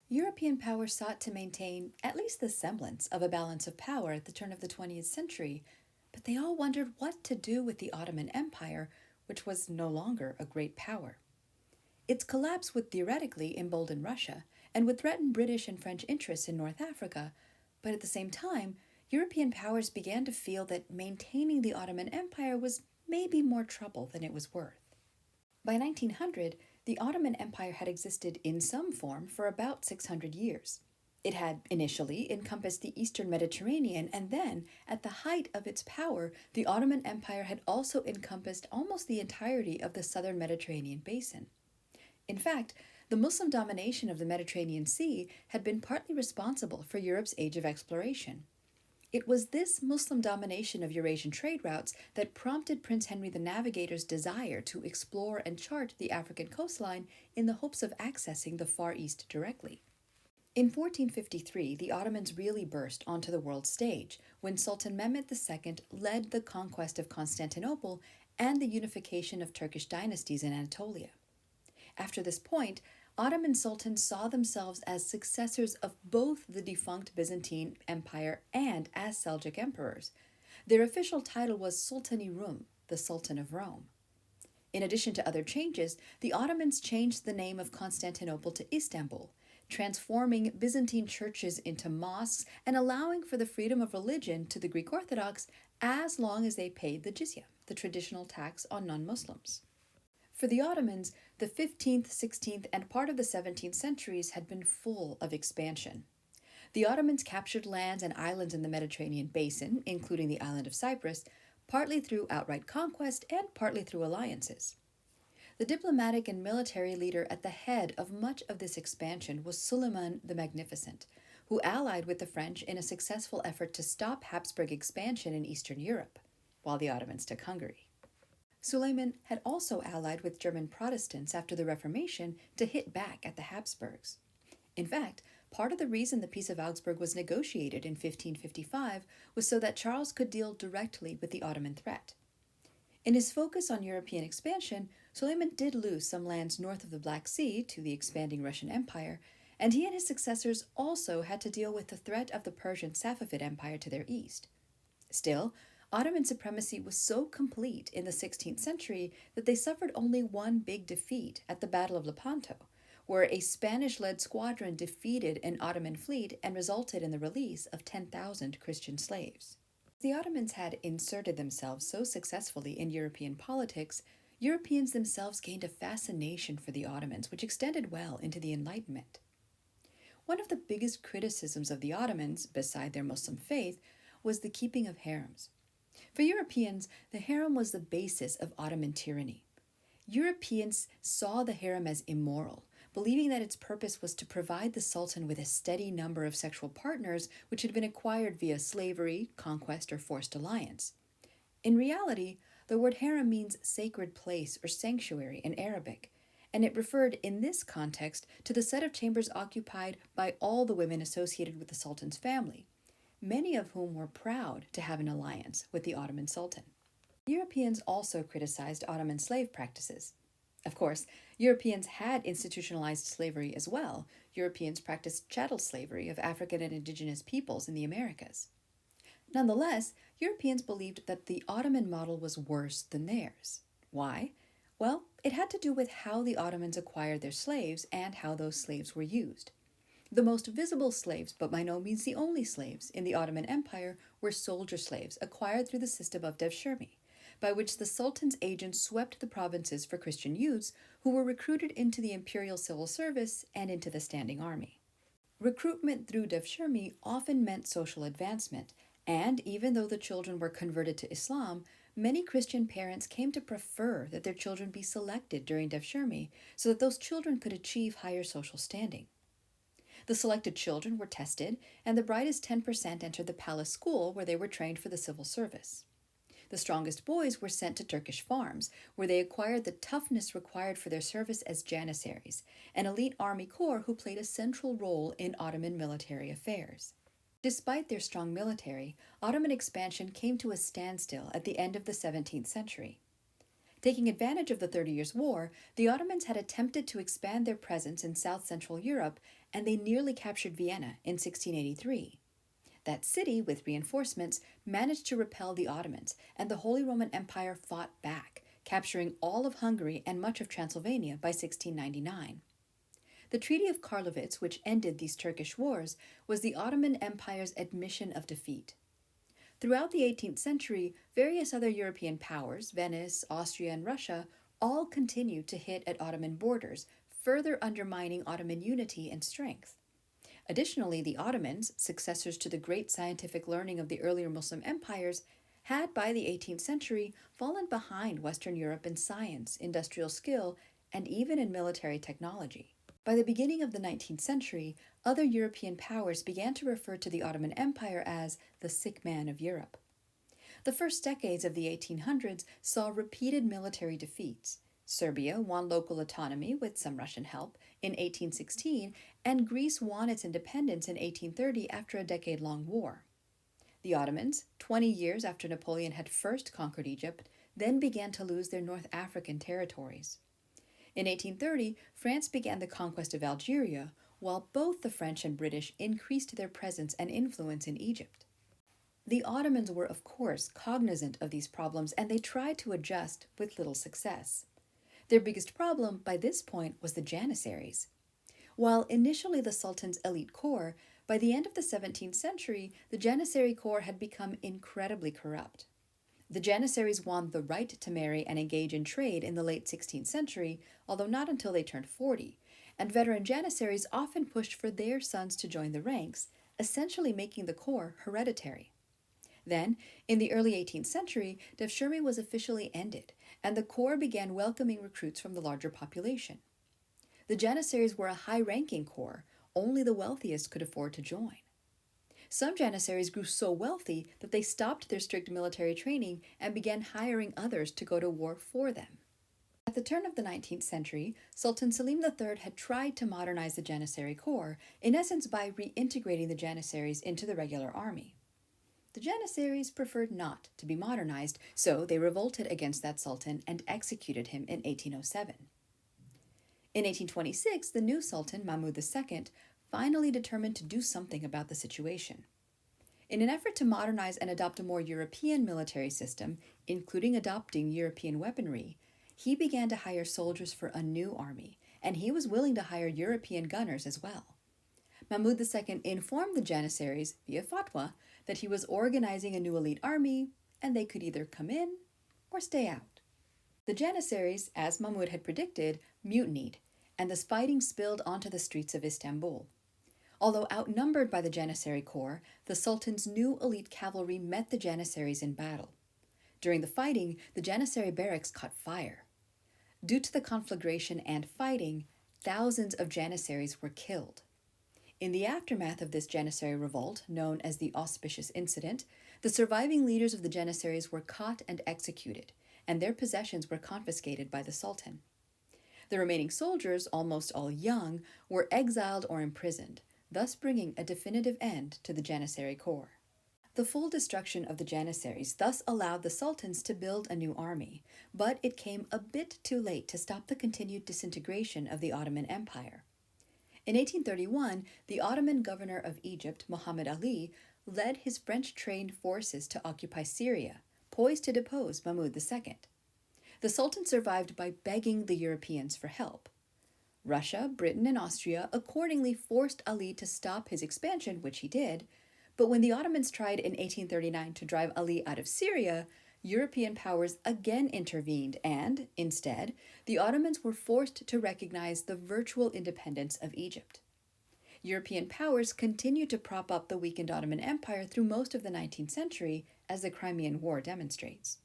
European powers sought to maintain at least the semblance of a balance of power at the turn of the 20th century, but they all wondered what to do with the Ottoman Empire, which was no longer a great power. Its collapse would theoretically embolden Russia and would threaten British and French interests in North Africa, but at the same time, European powers began to feel that maintaining the Ottoman Empire was maybe more trouble than it was worth. By 1900, the Ottoman Empire had existed in some form for about 600 years. It had initially encompassed the eastern Mediterranean, and then, at the height of its power, the Ottoman Empire had also encompassed almost the entirety of the southern Mediterranean basin. In fact, the Muslim domination of the Mediterranean Sea had been partly responsible for Europe's age of exploration. It was this Muslim domination of Eurasian trade routes that prompted Prince Henry the Navigator's desire to explore and chart the African coastline in the hopes of accessing the Far East directly. In 1453, the Ottomans really burst onto the world stage when Sultan Mehmed II led the conquest of Constantinople and the unification of Turkish dynasties in Anatolia. After this point, Ottoman sultans saw themselves as successors of both the defunct Byzantine Empire and as Seljuk emperors. Their official title was Sultan-i-Rum, the Sultan of Rome. In addition to other changes, the Ottomans changed the name of Constantinople to Istanbul, transforming Byzantine churches into mosques and allowing for the freedom of religion to the Greek Orthodox as long as they paid the jizya, the traditional tax on non-Muslims. For the Ottomans, the 15th, 16th, and part of the 17th centuries had been full of expansion. The Ottomans captured lands and islands in the Mediterranean basin, including the island of Cyprus, partly through outright conquest and partly through alliances. The diplomatic and military leader at the head of much of this expansion was Suleiman the Magnificent, who allied with the French in a successful effort to stop Habsburg expansion in Eastern Europe, while the Ottomans took Hungary. Suleiman had also allied with German Protestants after the Reformation to hit back at the Habsburgs. In fact, part of the reason the Peace of Augsburg was negotiated in 1555 was so that Charles could deal directly with the Ottoman threat. In his focus on European expansion, Suleiman did lose some lands north of the Black Sea to the expanding Russian Empire, and he and his successors also had to deal with the threat of the Persian Safavid Empire to their east. Still, Ottoman supremacy was so complete in the 16th century that they suffered only one big defeat at the Battle of Lepanto, where a Spanish-led squadron defeated an Ottoman fleet and resulted in the release of 10,000 Christian slaves. The Ottomans had inserted themselves so successfully in European politics, Europeans themselves gained a fascination for the Ottomans, which extended well into the Enlightenment. One of the biggest criticisms of the Ottomans, beside their Muslim faith, was the keeping of harems. For Europeans, the harem was the basis of Ottoman tyranny. Europeans saw the harem as immoral, believing that its purpose was to provide the sultan with a steady number of sexual partners which had been acquired via slavery, conquest, or forced alliance. In reality, the word harem means sacred place or sanctuary in Arabic, and it referred in this context to the set of chambers occupied by all the women associated with the sultan's family, many of whom were proud to have an alliance with the Ottoman Sultan. Europeans also criticized Ottoman slave practices. Of course, Europeans had institutionalized slavery as well. Europeans practiced chattel slavery of African and indigenous peoples in the Americas. Nonetheless, Europeans believed that the Ottoman model was worse than theirs. Why? Well, it had to do with how the Ottomans acquired their slaves and how those slaves were used. The most visible slaves, but by no means the only slaves, in the Ottoman Empire were soldier slaves acquired through the system of devshirme, by which the Sultan's agents swept the provinces for Christian youths who were recruited into the imperial civil service and into the standing army. Recruitment through devshirme often meant social advancement, and even though the children were converted to Islam, many Christian parents came to prefer that their children be selected during devshirme so that those children could achieve higher social standing. The selected children were tested, and the brightest 10% entered the palace school where they were trained for the civil service. The strongest boys were sent to Turkish farms, where they acquired the toughness required for their service as janissaries, an elite army corps who played a central role in Ottoman military affairs. Despite their strong military, Ottoman expansion came to a standstill at the end of the 17th century. Taking advantage of the 30 Years' War, the Ottomans had attempted to expand their presence in South Central Europe and they nearly captured Vienna in 1683. That city, with reinforcements, managed to repel the Ottomans, and the Holy Roman Empire fought back, capturing all of Hungary and much of Transylvania by 1699. The Treaty of Karlowitz, which ended these Turkish wars, was the Ottoman Empire's admission of defeat. Throughout the 18th century, various other European powers, Venice, Austria, and Russia, all continued to hit at Ottoman borders, further undermining Ottoman unity and strength. Additionally, the Ottomans, successors to the great scientific learning of the earlier Muslim empires, had by the 18th century fallen behind Western Europe in science, industrial skill, and even in military technology. By the beginning of the 19th century, other European powers began to refer to the Ottoman Empire as the sick man of Europe. The first decades of the 1800s saw repeated military defeats. Serbia won local autonomy with some Russian help in 1816, and Greece won its independence in 1830 after a decade-long war. The Ottomans, 20 years after Napoleon had first conquered Egypt, then began to lose their North African territories. In 1830, France began the conquest of Algeria, while both the French and British increased their presence and influence in Egypt. The Ottomans were, of course, cognizant of these problems, and they tried to adjust with little success. Their biggest problem by this point was the Janissaries. While initially the Sultan's elite corps, by the end of the 17th century, the Janissary corps had become incredibly corrupt. The Janissaries won the right to marry and engage in trade in the late 16th century, although not until they turned 40, and veteran Janissaries often pushed for their sons to join the ranks, essentially making the corps hereditary. Then, in the early 18th century, devshirme was officially ended, and the corps began welcoming recruits from the larger population. The Janissaries were a high-ranking corps, only the wealthiest could afford to join. Some Janissaries grew so wealthy that they stopped their strict military training and began hiring others to go to war for them. At the turn of the 19th century, Sultan Selim III had tried to modernize the Janissary corps, in essence by reintegrating the Janissaries into the regular army. The Janissaries preferred not to be modernized, so they revolted against that sultan and executed him in 1807. In 1826, the new sultan, Mahmud II, finally determined to do something about the situation. In an effort to modernize and adopt a more European military system, including adopting European weaponry, he began to hire soldiers for a new army, and he was willing to hire European gunners as well. Mahmud II informed the Janissaries, via fatwa, that he was organizing a new elite army, and they could either come in or stay out. The Janissaries, as Mahmud had predicted, mutinied, and the fighting spilled onto the streets of Istanbul. Although outnumbered by the Janissary corps, the Sultan's new elite cavalry met the Janissaries in battle. During the fighting, the Janissary barracks caught fire. Due to the conflagration and fighting, thousands of Janissaries were killed. In the aftermath of this Janissary revolt, known as the Auspicious Incident, the surviving leaders of the Janissaries were caught and executed, and their possessions were confiscated by the Sultan. The remaining soldiers, almost all young, were exiled or imprisoned, thus bringing a definitive end to the Janissary corps. The full destruction of the Janissaries thus allowed the sultans to build a new army, but it came a bit too late to stop the continued disintegration of the Ottoman Empire. In 1831, the Ottoman governor of Egypt, Muhammad Ali, led his French-trained forces to occupy Syria, poised to depose Mahmud II. The Sultan survived by begging the Europeans for help. Russia, Britain, and Austria accordingly forced Ali to stop his expansion, which he did, but when the Ottomans tried in 1839 to drive Ali out of Syria, European powers again intervened and, instead, the Ottomans were forced to recognize the virtual independence of Egypt. European powers continued to prop up the weakened Ottoman Empire through most of the 19th century, as the Crimean War demonstrates.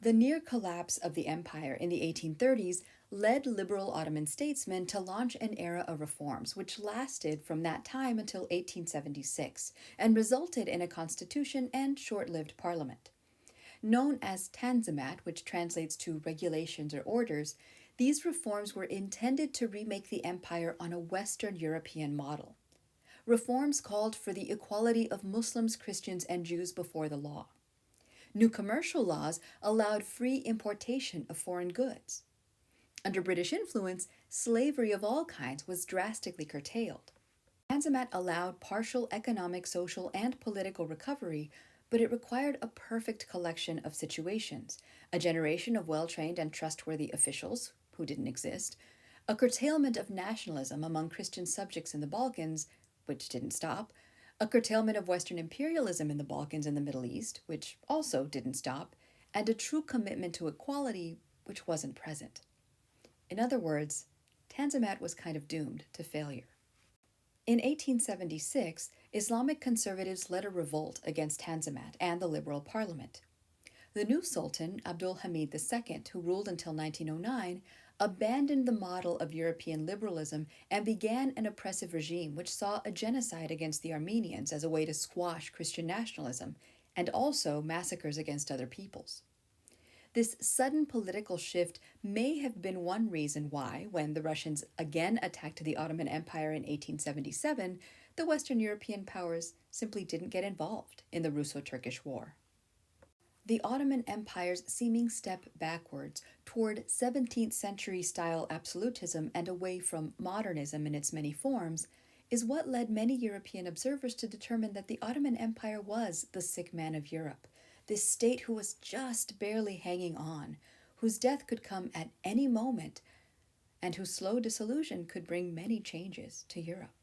The near collapse of the empire in the 1830s led liberal Ottoman statesmen to launch an era of reforms which lasted from that time until 1876 and resulted in a constitution and short-lived parliament. Known as Tanzimat, which translates to regulations or orders, these reforms were intended to remake the empire on a Western European model. Reforms called for the equality of Muslims, Christians, and Jews before the law. New commercial laws allowed free importation of foreign goods. Under British influence, slavery of all kinds was drastically curtailed. Tanzimat allowed partial economic, social, and political recovery, but it required a perfect collection of situations: a generation of well-trained and trustworthy officials, who didn't exist, a curtailment of nationalism among Christian subjects in the Balkans, which didn't stop, a curtailment of Western imperialism in the Balkans and the Middle East, which also didn't stop, and a true commitment to equality, which wasn't present. In other words, Tanzimat was kind of doomed to failure. In 1876, Islamic conservatives led a revolt against Tanzimat and the liberal parliament. The new Sultan, Abdul Hamid II, who ruled until 1909, abandoned the model of European liberalism and began an oppressive regime which saw a genocide against the Armenians as a way to squash Christian nationalism, and also massacres against other peoples. This sudden political shift may have been one reason why, when the Russians again attacked the Ottoman Empire in 1877, the Western European powers simply didn't get involved in the Russo-Turkish War. The Ottoman Empire's seeming step backwards toward 17th century style absolutism and away from modernism in its many forms is what led many European observers to determine that the Ottoman Empire was the sick man of Europe, this state who was just barely hanging on, whose death could come at any moment, and whose slow dissolution could bring many changes to Europe.